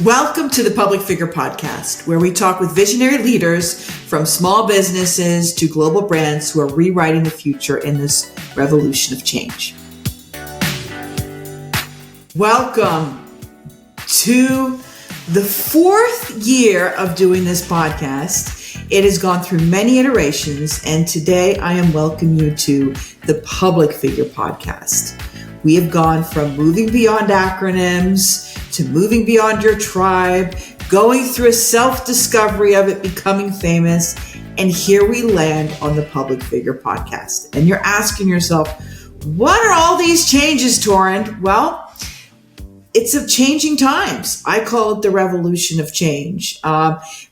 Welcome to the Public Figure Podcast, where we talk with visionary leaders from small businesses to global brands who are rewriting the future in this revolution of change. Welcome to the fourth year of doing this podcast. It has gone through many iterations, and today I am welcoming you to the Public Figure Podcast. We have gone from moving beyond acronyms to moving beyond your tribe, going through a self-discovery of it, becoming famous, and here we land on the Public Figure Podcast. And you're asking yourself, what are all these changes, Torund? Well, it's of changing times. I call it the revolution of change.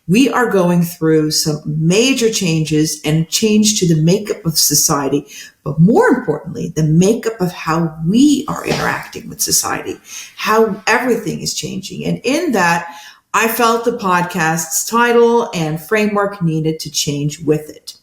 We are going through some major changes and change to the makeup of society, but more importantly, the makeup of how we are interacting with society, how everything is changing. And in that, I felt the podcast's title and framework needed to change with it.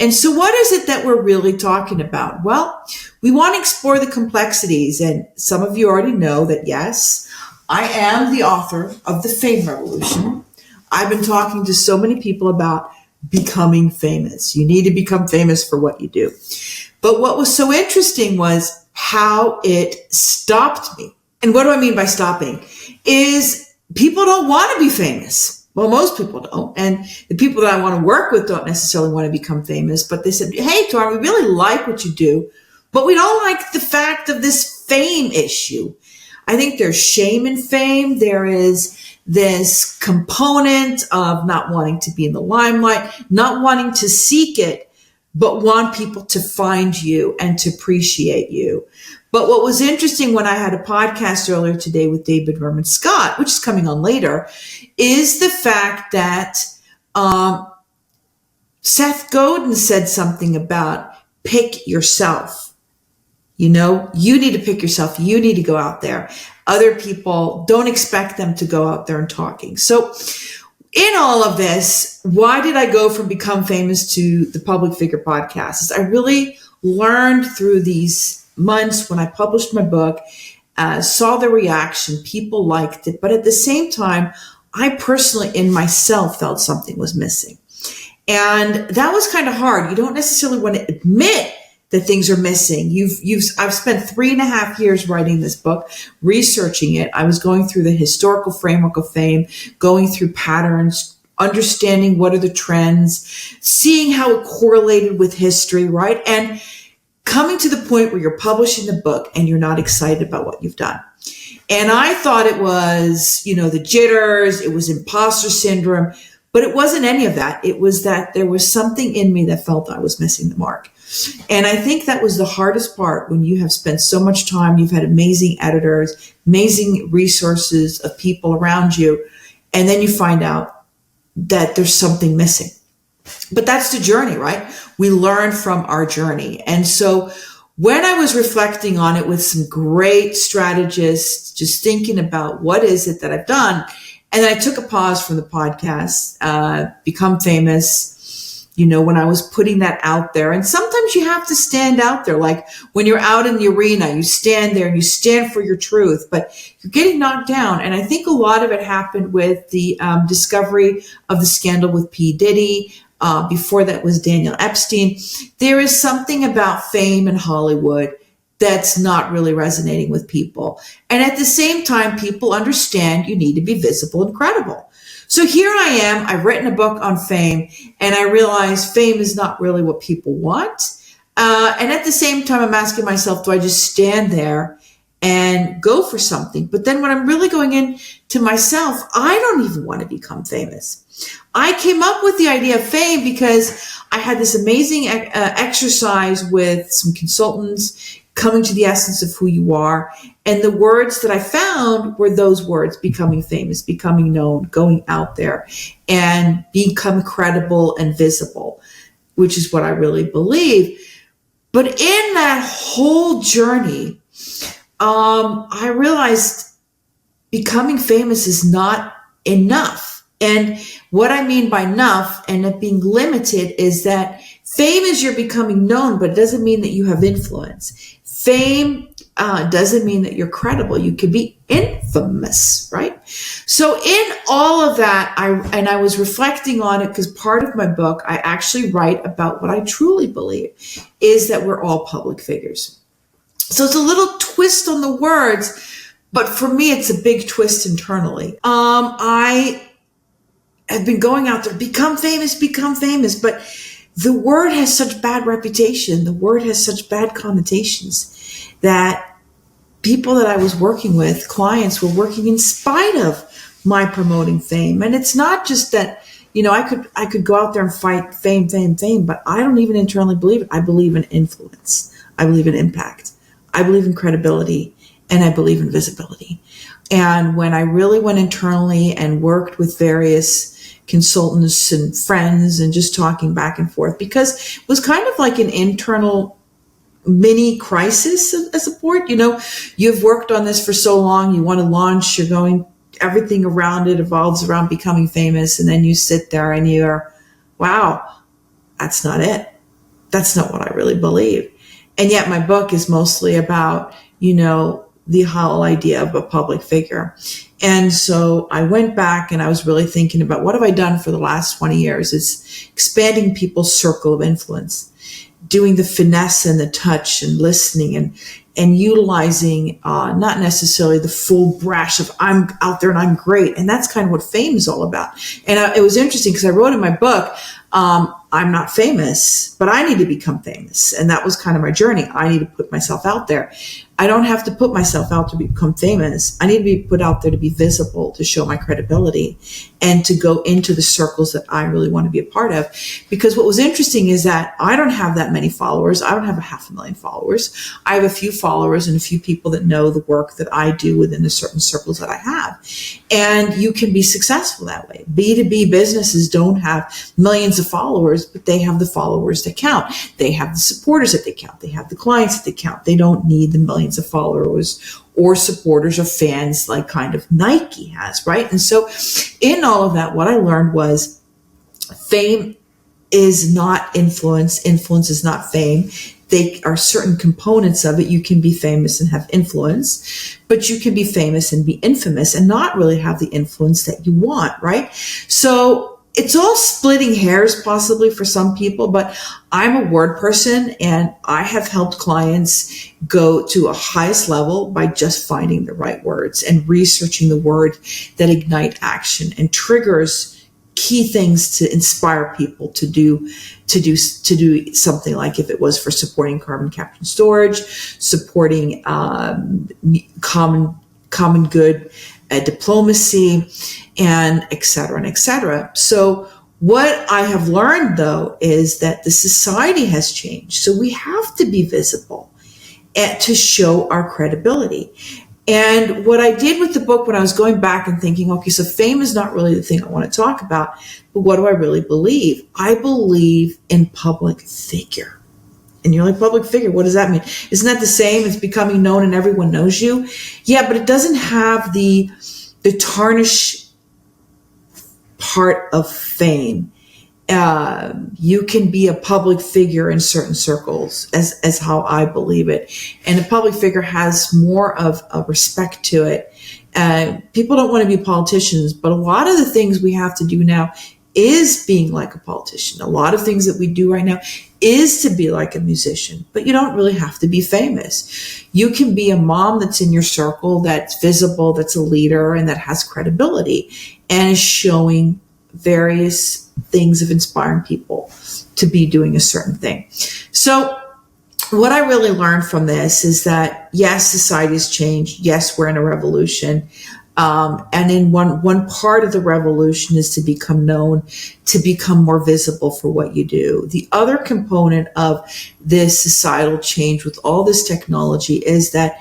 And so what is it that we're really talking about? Well, we want to explore the complexities. And some of you already know that, yes, I am the author of The Fame Revolution. I've been talking to so many people about becoming famous. You need to become famous for what you do. But what was so interesting was how it stopped me. And what do I mean by stopping? Is people don't want to be famous. Well, most people don't. And the people that I want to work with don't necessarily want to become famous. But they said, hey, Torund, we really like what you do, but we don't like the fact of this fame issue. I think there's shame in fame. There is this component of not wanting to be in the limelight, not wanting to seek it, but want people to find you and to appreciate you. But what was interesting when I had a podcast earlier today with David Berman Scott, which is coming on later, is the fact that Seth Godin said something about pick yourself. You know, you need to pick yourself. You need to go out there. Other people, don't expect them to go out there and talking. So in all of this, why did I go from Become Famous to the Public Figure Podcast? I really learned through these months when I published my book, saw the reaction, people liked it. But at the same time, I personally in myself felt something was missing. And that was kind of hard. You don't necessarily want to admit that things are missing. I've spent 3.5 years writing this book, researching it. I was going through the historical framework of fame, going through patterns, understanding what are the trends, seeing how it correlated with history, right? And coming to the point where you're publishing the book and you're not excited about what you've done. And I thought it was, the jitters, it was imposter syndrome, but it wasn't any of that. It was that there was something in me that felt I was missing the mark. And I think that was the hardest part when you have spent so much time, you've had amazing editors, amazing resources of people around you, and then you find out that there's something missing. But that's the journey, right? We learn from our journey. And so when I was reflecting on it with some great strategists, just thinking about what is it that I've done, and then I took a pause from the podcast, Become Famous, when I was putting that out there. And sometimes you have to stand out there. Like when you're out in the arena, you stand there and you stand for your truth, but you're getting knocked down. And I think a lot of it happened with the discovery of the scandal with P. Diddy. Before that was Daniel Epstein. There is something about fame in Hollywood that's not really resonating with people. And at the same time, people understand you need to be visible and credible. So here I am, I've written a book on fame, and I realize fame is not really what people want. And at the same time, I'm asking myself, do I just stand there and go for something? But then when I'm really going into myself, I don't even want to become famous. I came up with the idea of fame because I had this amazing exercise with some consultants, coming to the essence of who you are. And the words that I found were those words: becoming famous, becoming known, going out there and become credible and visible, which is what I really believe. But in that whole journey, I realized becoming famous is not enough. And what I mean by enough and it being limited is that fame is you're becoming known, but it doesn't mean that you have influence. Fame doesn't mean that you're credible. You could be infamous, right? So in all of that, I was reflecting on it because part of my book, I actually write about what I truly believe is that we're all public figures. So it's a little twist on the words, but for me, it's a big twist internally. I have been going out there, become famous, but the word has such bad reputation. The word has such bad connotations that people that I was working with, clients, were working in spite of my promoting fame. And it's not just that, I could go out there and fight fame, but I don't even internally believe it. I believe in influence. I believe in impact. I believe in credibility, and I believe in visibility. And when I really went internally and worked with various consultants and friends and just talking back and forth, because it was kind of like an internal mini crisis of support. You've worked on this for so long, you want to launch, you're going, everything around it evolves around becoming famous. And then you sit there and you're, wow, that's not it. That's not what I really believe. And yet my book is mostly about, the whole idea of a public figure. And so I went back and I was really thinking about what have I done for the last 20 years? It's expanding people's circle of influence, doing the finesse and the touch and listening and utilizing not necessarily the full brash of I'm out there and I'm great. And that's kind of what fame is all about. And it was interesting because I wrote in my book, I'm not famous, but I need to become famous. And that was kind of my journey. I need to put myself out there. I don't have to put myself out to become famous. I need to be put out there to be visible, to show my credibility, and to go into the circles that I really want to be a part of. Because what was interesting is that I don't have that many followers. I don't have 500,000 followers. I have a few followers and a few people that know the work that I do within the certain circles that I have. And you can be successful that way. B2B businesses don't have millions of followers, but they have the followers that count. They have the supporters that they count. They have the clients that they count. They don't need the millions of followers or supporters or fans like kind of Nike has, right? And so in all of that, what I learned was fame is not influence. Influence is not fame. They are certain components of it. You can be famous and have influence, but you can be famous and be infamous and not really have the influence that you want, right? So it's all splitting hairs possibly for some people, but I'm a word person and I have helped clients go to a highest level by just finding the right words and researching the word that ignite action and triggers key things to inspire people to do something, like if it was for supporting carbon capture and storage, supporting common good diplomacy, and et cetera, and et cetera. So what I have learned, though, is that the society has changed. So we have to be visible and to show our credibility. And what I did with the book when I was going back and thinking, okay, so fame is not really the thing I want to talk about, but what do I really believe? I believe in public figure. And you're like, public figure, what does that mean? Isn't that the same as becoming known and everyone knows you? Yeah, but it doesn't have the tarnish part of fame. You can be a public figure in certain circles, as how I believe it. And a public figure has more of a respect to it. People don't want to be politicians, but a lot of the things we have to do now is being like a politician. A lot of things that we do right now is to be like a musician, but you don't really have to be famous. You can be a mom that's in your circle, that's visible, that's a leader, and that has credibility and is showing various things of inspiring people to be doing a certain thing. So what I really learned from this is that, yes, society has changed. Yes, we're in a revolution. And in one part of the revolution is to become known, to become more visible for what you do. The other component of this societal change with all this technology is that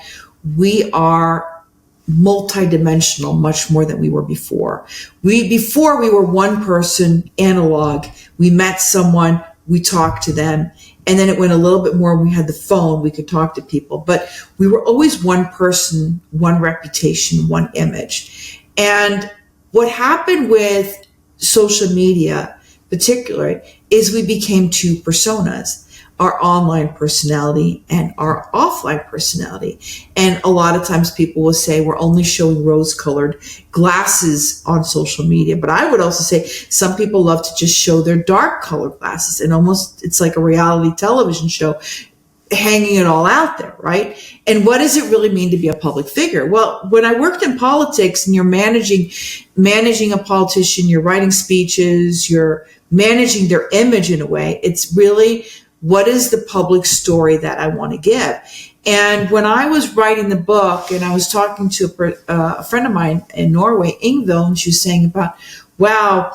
we are multidimensional much more than we were before. Before we were one person, analog. We met someone, we talked to them, and then it went a little bit more when we had the phone, we could talk to people. But we were always one person, one reputation, one image. And what happened with social media particularly is we became two personas. our online personality and our offline personality. And a lot of times people will say we're only showing rose-colored glasses on social media. But I would also say some people love to just show their dark-colored glasses, and almost it's like a reality television show, hanging it all out there, right? And what does it really mean to be a public figure? Well, when I worked in politics and you're managing a politician, you're writing speeches, you're managing their image in a way, it's really, what is the public story that I want to give? And when I was writing the book and I was talking to a friend of mine in Norway, Ingvild, and she was saying about, wow,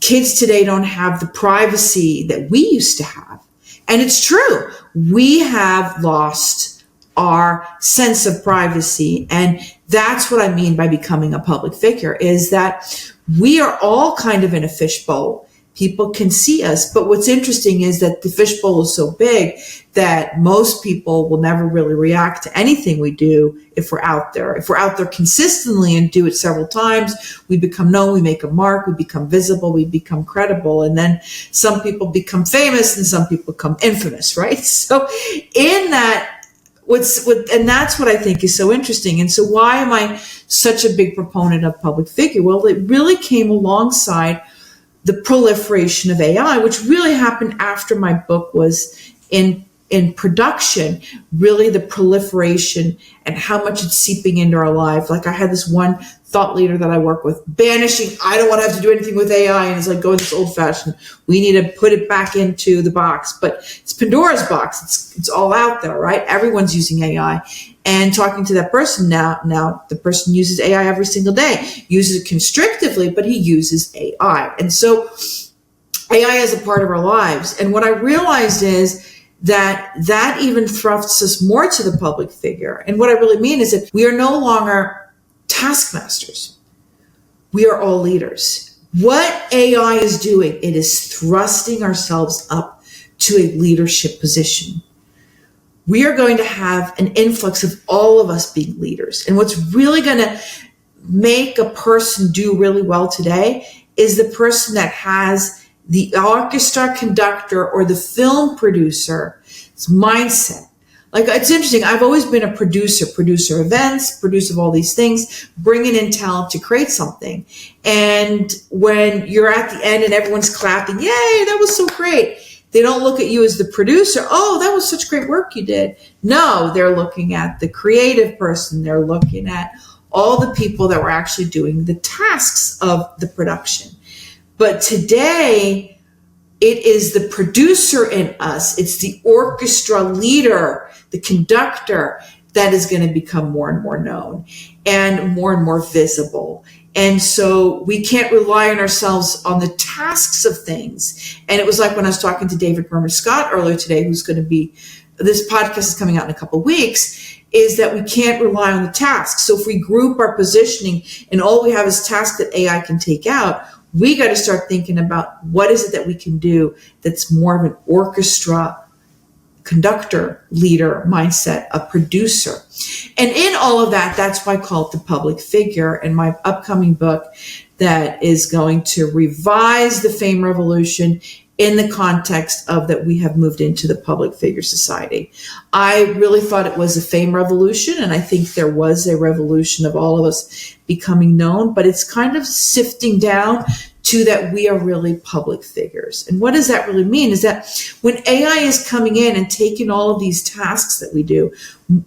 kids today don't have the privacy that we used to have. And it's true. We have lost our sense of privacy. And that's what I mean by becoming a public figure, is that we are all kind of in a fishbowl. People can see us. But what's interesting is that the fishbowl is so big that most people will never really react to anything we do if we're out there. If we're out there consistently and do it several times, we become known, we make a mark, we become visible, we become credible. And then some people become famous and some people become infamous, right? So in that, and that's what I think is so interesting. And so why am I such a big proponent of public figure? Well, it really came alongside the proliferation of AI, which really happened after my book was in production, really the proliferation and how much it's seeping into our life. Like I had this one thought leader that I work with, banishing, I don't want to have to do anything with AI. And it's like going this old fashioned, we need to put it back into the box, but it's Pandora's box. It's all out there, right? Everyone's using AI. And talking to that person now the person uses AI every single day, uses it constrictively, but he uses AI. And so AI is a part of our lives. And what I realized is that even thrusts us more to the public figure. And what I really mean is that we are no longer taskmasters. We are all leaders. What AI is doing, it is thrusting ourselves up to a leadership position. We are going to have an influx of all of us being leaders. And what's really going to make a person do really well today is the person that has the orchestra conductor or the film producer's mindset. Like, it's interesting. I've always been a producer events, producer of all these things, bringing in talent to create something. And when you're at the end and everyone's clapping, yay, that was so great. They don't look at you as the producer. Oh, that was such great work you did. No, they're looking at the creative person. They're looking at all the people that were actually doing the tasks of the production. But today, it is the producer in us. It's the orchestra leader, the conductor, that is going to become more and more known and more visible. And so we can't rely on ourselves on the tasks of things. And it was like when I was talking to David Berman Scott earlier today, who's going to be, this podcast is coming out in a couple of weeks, is that we can't rely on the tasks. So if we group our positioning and all we have is tasks that AI can take out, we got to start thinking about what is it that we can do that's more of an orchestra conductor, leader mindset, a producer. And in all of that, that's why I call it the public figure. And my upcoming book that is going to revise the fame revolution in the context of that we have moved into the public figure society. I really thought it was a fame revolution, and I think there was a revolution of all of us becoming known, but it's kind of sifting down to that we are really public figures. And what does that really mean is that when AI is coming in and taking all of these tasks that we do,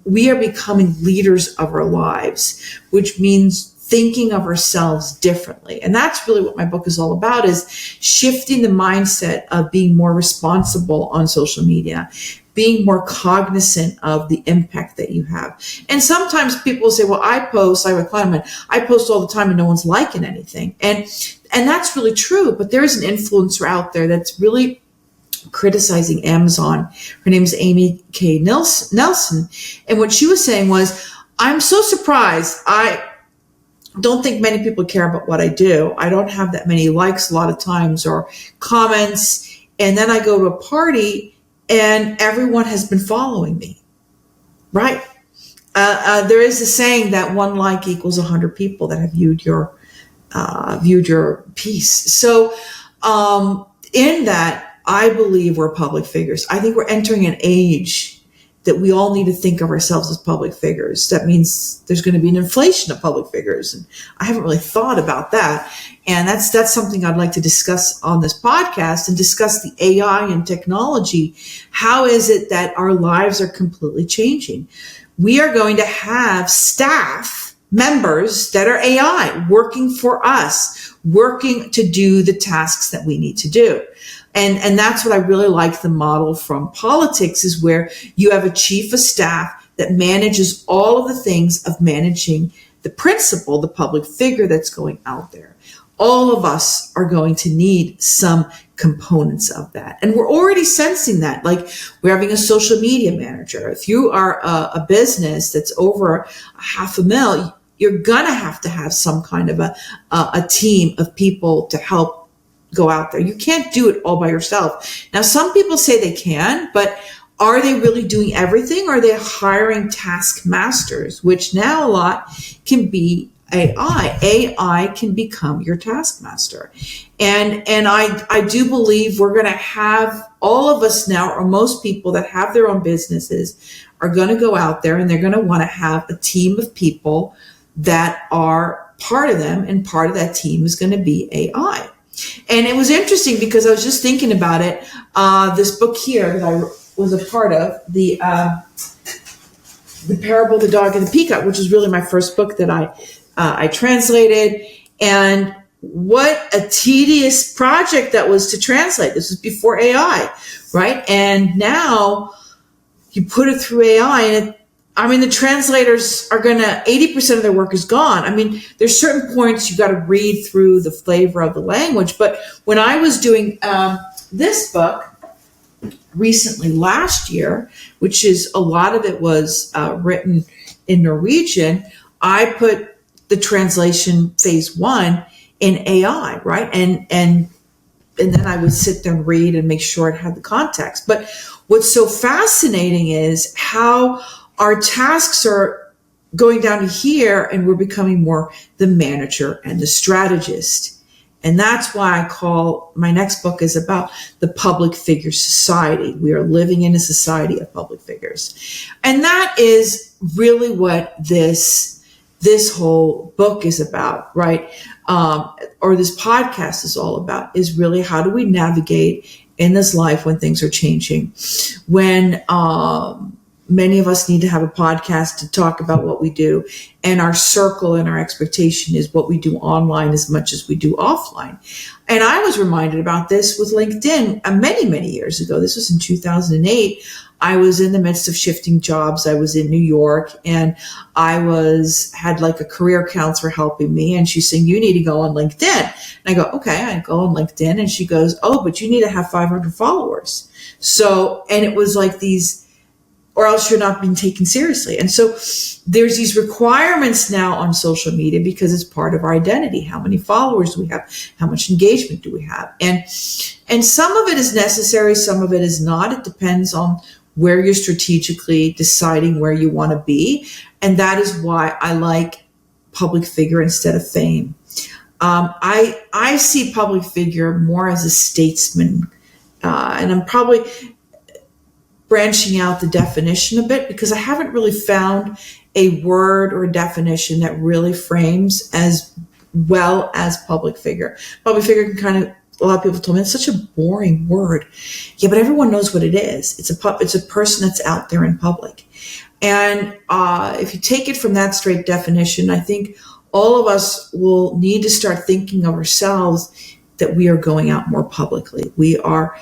we are becoming leaders of our lives, which means thinking of ourselves differently. And that's really what my book is all about, is shifting the mindset of being more responsible on social media, being more cognizant of the impact that you have. And sometimes people will say, well, I have a client, I post all the time and no one's liking anything. And that's really true, but there's an influencer out there that's really criticizing Amazon. Her name is Amy K. Nelson. And what she was saying was, I'm so surprised. I don't think many people care about what I do. I don't have that many likes a lot of times or comments. And then I go to a party and everyone has been following me, right? There is a saying that one like equals 100 people that have viewed your piece. So in that, I believe we're public figures. I think we're entering an age that we all need to think of ourselves as public figures. That means there's going to be an inflation of public figures. And I haven't really thought about that. And that's something I'd like to discuss on this podcast, and discuss the AI and technology. How is it that our lives are completely changing? We are going to have staff members that are AI working for us, working to do the tasks that we need to do. And that's what I really like the model from politics, is where you have a chief of staff that manages all of the things of managing the principal, the public figure that's going out there. All of us are going to need some components of that. And we're already sensing that. Like, we're having a social media manager. If you are a business that's over $500,000, you're going to have some kind of a team of people to help go out there. You can't do it all by yourself. Now, some people say they can, but are they really doing everything? Or are they hiring taskmasters, which now a lot can be AI. AI can become your taskmaster. And I do believe we're going to have, all of us now, or most people that have their own businesses, are going to go out there and they're going to want to have a team of people that are part of them, and part of that team is going to be AI. And it was interesting because I was just thinking about it. This book here that I was a part of, the Parable of the Dog and the Peacock, which is really my first book that I translated. And what a tedious project that was to translate. This was before AI, right? And now you put it through AI, and the translators are 80% of their work is gone. I mean, there's certain points you got to read through the flavor of the language. But when I was doing this book recently, last year, which is, a lot of it was written in Norwegian, I put the translation phase 1 in AI, right? And then I would sit there and read and make sure it had the context. But what's so fascinating is how our tasks are going down to here, and we're becoming more the manager and the strategist. And that's why I call my next book is about the public figure society. We are living in a society of public figures. And that is really what this whole book is about, right? Or this podcast is all about, is really how do we navigate in this life when things are changing, when many of us need to have a podcast to talk about what we do, and our circle and our expectation is what we do online as much as we do offline. And I was reminded about this with LinkedIn many, many years ago. This was in 2008. I was in the midst of shifting jobs. I was in New York, and I had like a career counselor helping me, and she's saying, you need to go on LinkedIn. And I go, okay, I go on LinkedIn, and she goes, oh, but you need to have 500 followers. So, and it was like these, or else you're not being taken seriously. And so there's these requirements now on social media because it's part of our identity. How many followers do we have? How much engagement do we have? And some of it is necessary, some of it is not. It depends on where you're strategically deciding where you want to be. And that is why I like public figure instead of fame. I see public figure more as a statesman, and I'm probably branching out the definition a bit because I haven't really found a word or a definition that really frames as well as public figure. Public figure can kind of, a lot of people told me it's such a boring word. Yeah, but everyone knows what it is. It's a person that's out there in public. And if you take it from that straight definition, I think all of us will need to start thinking of ourselves that we are going out more publicly. We are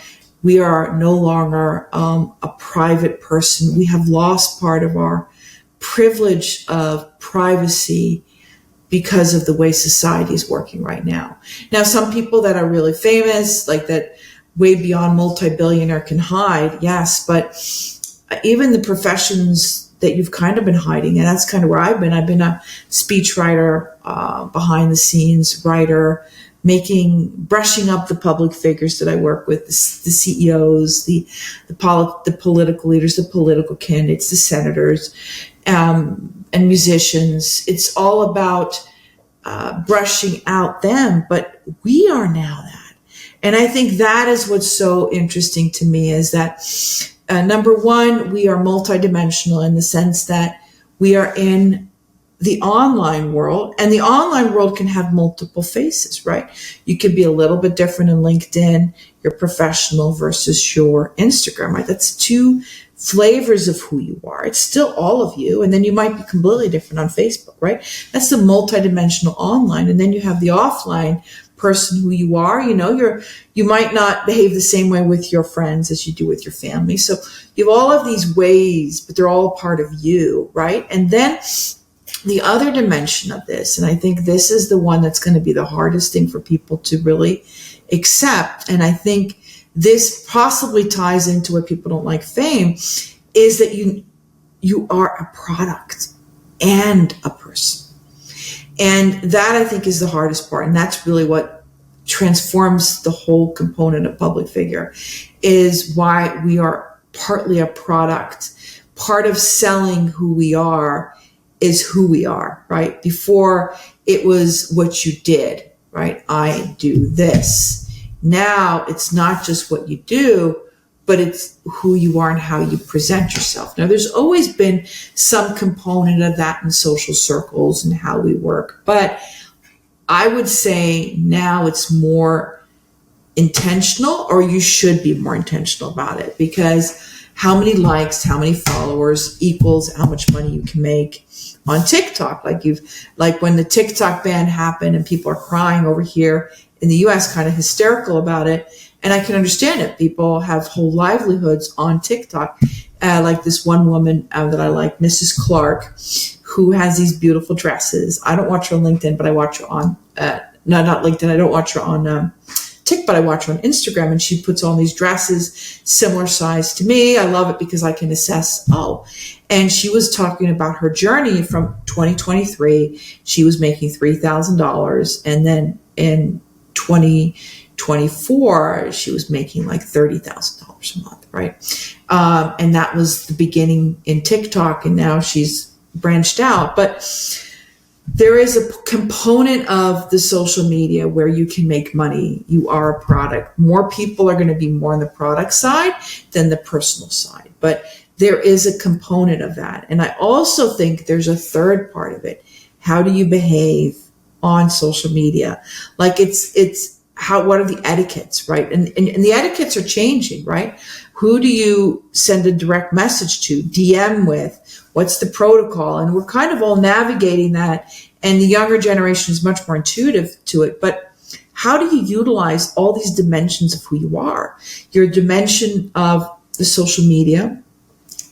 no longer a private person. We have lost part of our privilege of privacy because of the way society is working right now. Now, some people that are really famous, like that way beyond multi-billionaire, can hide, yes, but even the professions that you've kind of been hiding, and that's kind of where I've been. I've been a speechwriter, behind the scenes writer, brushing up the public figures that I work with, the CEOs, the political leaders, the political candidates, the senators, and musicians. It's all about brushing out them, but we are now that. And I think that is what's so interesting to me, is that number one, we are multidimensional in the sense that we are in the online world, and the online world can have multiple faces, right? You could be a little bit different in LinkedIn, your professional versus your Instagram, right? That's two flavors of who you are. It's still all of you. And then you might be completely different on Facebook, right? That's the multidimensional online. And then you have the offline person who you are. You might not behave the same way with your friends as you do with your family. So you have all of these ways, but they're all part of you, right? And then the other dimension of this, and I think this is the one that's going to be the hardest thing for people to really accept, and I think this possibly ties into what people don't like fame, is that you are a product and a person. And that, I think, is the hardest part, and that's really what transforms the whole component of public figure, is why we are partly a product. Part of selling who we are is who we are, right? Before it was what you did, right? I do this. Now it's not just what you do, but it's who you are and how you present yourself. Now, there's always been some component of that in social circles and how we work, but I would say now it's more intentional, or you should be more intentional about it, because how many likes, how many followers equals how much money you can make on TikTok. Like when the TikTok ban happened and people are crying over here in the US, kind of hysterical about it. And I can understand it. People have whole livelihoods on TikTok. Like this one woman that I like, Mrs. Clark, who has these beautiful dresses. I don't watch her on LinkedIn, but I watch her on, not LinkedIn. I don't watch her on TikTok, but I watch her on Instagram, and she puts on these dresses similar size to me. I love it because I can assess, and she was talking about her journey from 2023. She was making $3,000. And then in 2024, she was making like $30,000 a month, right? And that was the beginning in TikTok, and now she's branched out. But there is a component of the social media where you can make money. You are a product. More people are going to be more on the product side than the personal side. But there is a component of that. And I also think there's a third part of it. How do you behave on social media? Like what are the etiquettes, right? And the etiquettes are changing, right? Who do you send a direct message to, DM with? What's the protocol? And we're kind of all navigating that. And the younger generation is much more intuitive to it. But how do you utilize all these dimensions of who you are? Your dimension of the social media,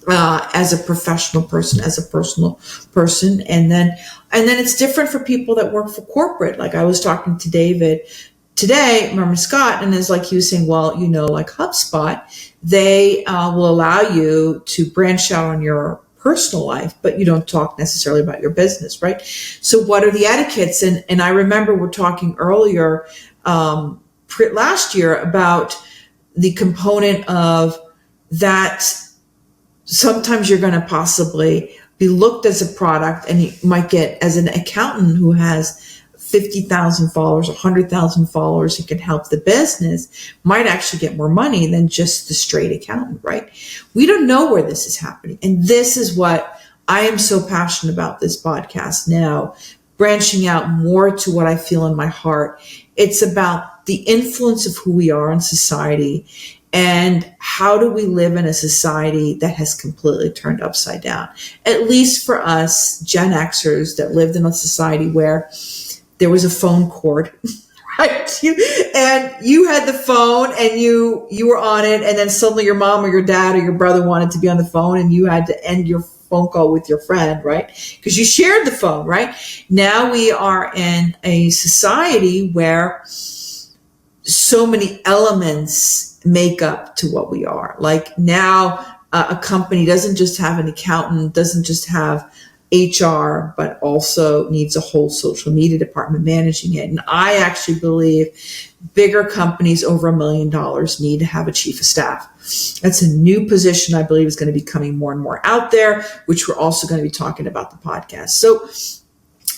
as a professional person, as a personal person. And then it's different for people that work for corporate. Like I was talking to David today, remember Scott, and it's like he was saying, well, like HubSpot, they will allow you to branch out on your personal life, but you don't talk necessarily about your business, right? So what are the etiquettes? And I remember we're talking earlier last year about the component of that. Sometimes you're going to possibly be looked as a product, and you might get, as an accountant who has 50,000 followers, 100,000 followers, who can help the business, might actually get more money than just the straight accountant, right? We don't know where this is happening. And this is what I am so passionate about this podcast now, branching out more to what I feel in my heart. It's about the influence of who we are in society, and how do we live in a society that has completely turned upside down? At least for us Gen Xers that lived in a society where there was a phone cord, right? You had the phone, and you were on it, and then suddenly your mom or your dad or your brother wanted to be on the phone, and you had to end your phone call with your friend, right? Because you shared the phone, right? Now we are in a society where so many elements make up to what we are. Like now, a company doesn't just have an accountant, doesn't just have HR, but also needs a whole social media department managing it. And I actually believe bigger companies over $1 million need to have a chief of staff. That's a new position I believe is going to be coming more and more out there, which we're also going to be talking about the podcast. So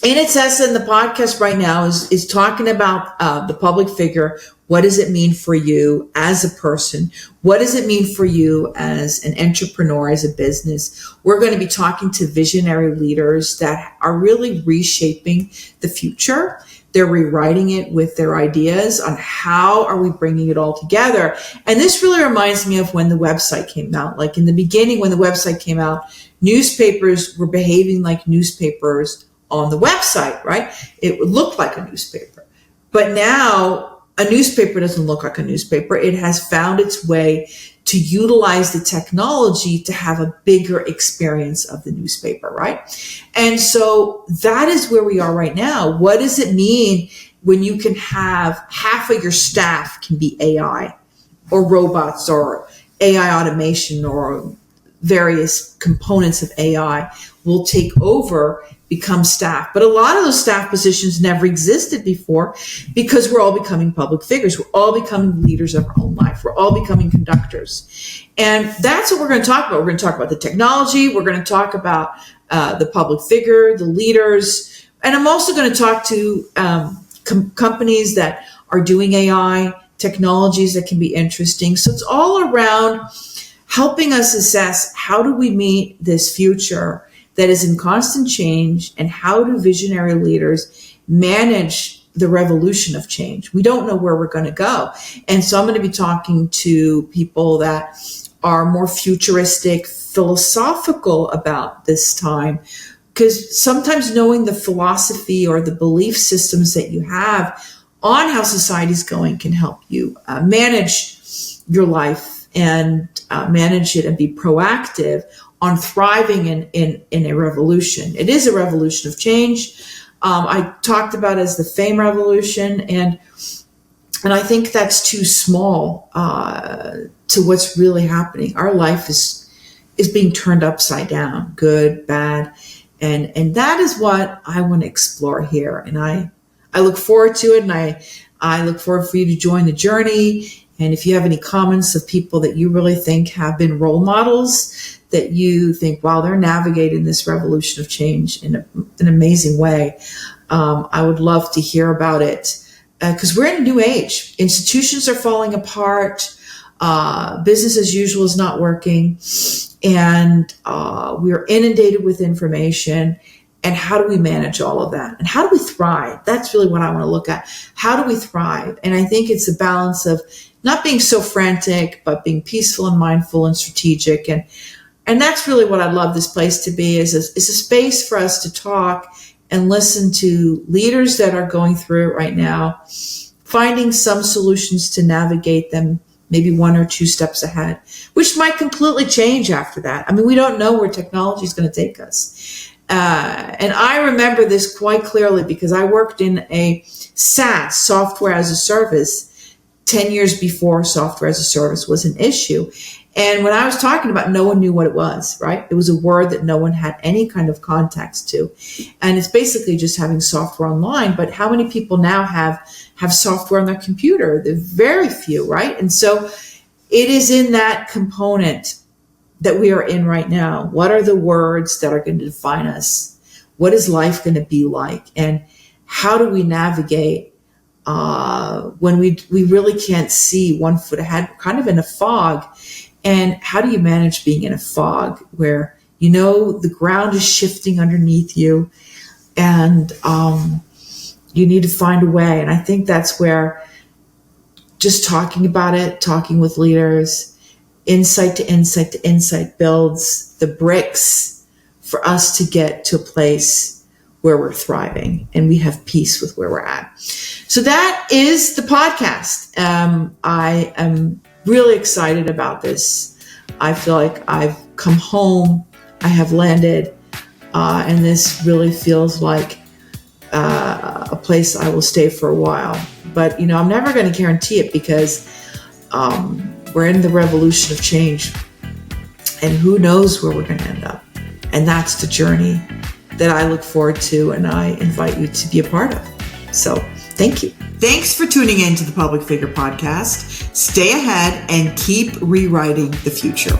in its essence, the podcast right now is talking about the public figure. What does it mean for you as a person? What does it mean for you as an entrepreneur, as a business? We're going to be talking to visionary leaders that are really reshaping the future. They're rewriting it with their ideas on how are we bringing it all together. And this really reminds me of when the website came out. Like in the beginning, when the website came out, newspapers were behaving like newspapers on the website, right? It would look like a newspaper. But now a newspaper doesn't look like a newspaper. It has found its way to utilize the technology to have a bigger experience of the newspaper, right? And so that is where we are right now. What does it mean when you can have half of your staff can be AI or robots or AI automation or various components of AI will take over, become staff. But a lot of those staff positions never existed before because we're all becoming public figures. We're all becoming leaders of our own life. We're all becoming conductors. And that's what we're going to talk about. We're going to talk about the technology. We're going to talk about the public figure, the leaders. And I'm also going to talk to companies that are doing AI, technologies that can be interesting. So it's all around helping us assess how do we meet this future that is in constant change, and how do visionary leaders manage the revolution of change? We don't know where we're going to go. And so I'm going to be talking to people that are more futuristic, philosophical about this time, because sometimes knowing the philosophy or the belief systems that you have on how society's going can help you manage your life and manage it and be proactive on thriving in a revolution. It is a revolution of change. I talked about it as the fame revolution, and I think that's too small to what's really happening. Our life is being turned upside down, good, bad, and that is what I want to explore here. And I look forward to it, and I look forward for you to join the journey. And if you have any comments of people that you really think have been role models, that you think, wow, they're navigating this revolution of change in an amazing way, I would love to hear about it, because we're in a new age. Institutions are falling apart. Business as usual is not working. And we are inundated with information. And how do we manage all of that? And how do we thrive? That's really what I want to look at. How do we thrive? And I think it's a balance of not being so frantic, but being peaceful and mindful and strategic. And that's really what I'd love this place to be, is a space for us to talk and listen to leaders that are going through it right now, finding some solutions to navigate them, maybe one or two steps ahead, which might completely change after that. I mean, we don't know where technology is going to take us. And I remember this quite clearly because I worked in a SaaS, software as a service, 10 years before software as a service was an issue. And when I was talking about, no one knew what it was, right? It was a word that no one had any kind of context to. And it's basically just having software online. But how many people now have software on their computer? They're very few, right? And so it is in that component that we are in right now. What are the words that are going to define us? What is life going to be like? And how do we navigate when we really can't see one foot ahead, kind of in a fog? And how do you manage being in a fog where, you know, the ground is shifting underneath you and you need to find a way? And I think that's where just talking about it, talking with leaders, insight to insight to insight builds the bricks for us to get to a place where we're thriving and we have peace with where we're at. So that is the podcast. I am really excited about this. I feel like I've come home. I have landed, and this really feels like a place I will stay for a while. But, you know, I'm never going to guarantee it because we're in the revolution of change, and who knows where we're going to end up. And that's the journey that I look forward to, and I invite you to be a part of. So thank you. Thanks for tuning in to the Public Figure Podcast. Stay ahead and keep rewriting the future.